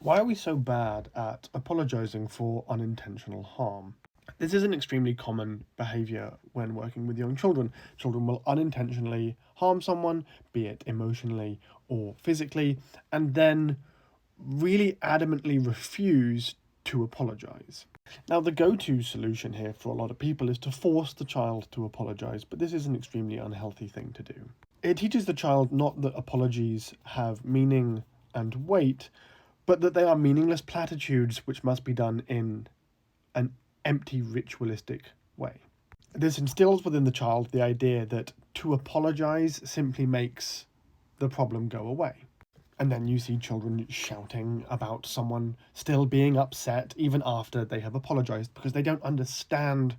Why are we so bad at apologizing for unintentional harm? This is an extremely common behavior when working with young children. Children will unintentionally harm someone, be it emotionally or physically, and then really adamantly refuse to apologize. Now, the go-to solution here for a lot of people is to force the child to apologize, but this is an extremely unhealthy thing to do. It teaches the child not that apologies have meaning and weight, but that they are meaningless platitudes which must be done in an empty ritualistic way. This instills within the child the idea that to apologize simply makes the problem go away. And then you see children shouting about someone still being upset even after they have apologized because they don't understand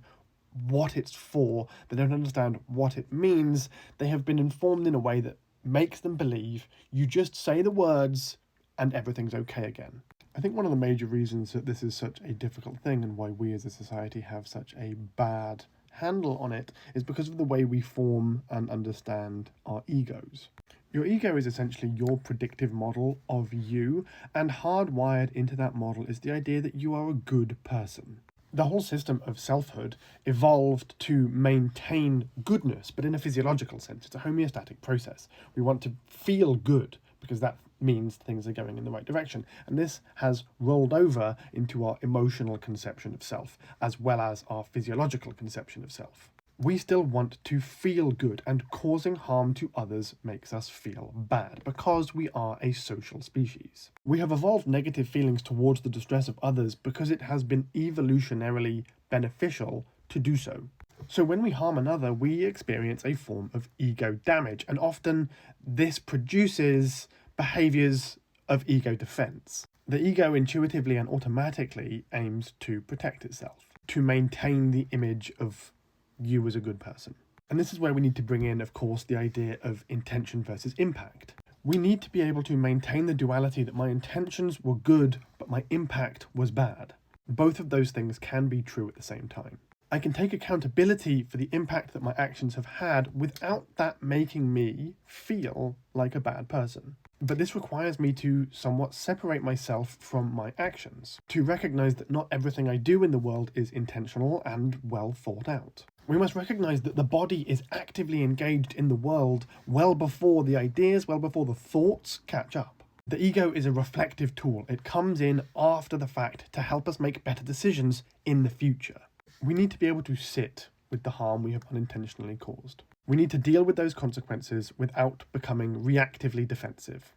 what it's for, they don't understand what it means. They have been informed in a way that makes them believe you just say the words and everything's okay again. I think one of the major reasons that this is such a difficult thing and why we as a society have such a bad handle on it is because of the way we form and understand our egos. Your ego is essentially your predictive model of you, and hardwired into that model is the idea that you are a good person. The whole system of selfhood evolved to maintain goodness, but in a physiological sense. It's a homeostatic process. We want to feel good because that means things are going in the right direction. And this has rolled over into our emotional conception of self, as well as our physiological conception of self. We still want to feel good, and causing harm to others makes us feel bad because we are a social species. We have evolved negative feelings towards the distress of others because it has been evolutionarily beneficial to do so. So when we harm another, we experience a form of ego damage, and often this produces behaviors of ego defense. The ego intuitively and automatically aims to protect itself, to maintain the image of you as a good person. And this is where we need to bring in, of course, the idea of intention versus impact. We need to be able to maintain the duality that my intentions were good, but my impact was bad. Both of those things can be true at the same time. I can take accountability for the impact that my actions have had without that making me feel like a bad person. But this requires me to somewhat separate myself from my actions, to recognize that not everything I do in the world is intentional and well thought out. We must recognize that the body is actively engaged in the world well before the ideas, well before the thoughts catch up. The ego is a reflective tool. It comes in after the fact to help us make better decisions in the future. We need to be able to sit with the harm we have unintentionally caused. We need to deal with those consequences without becoming reactively defensive.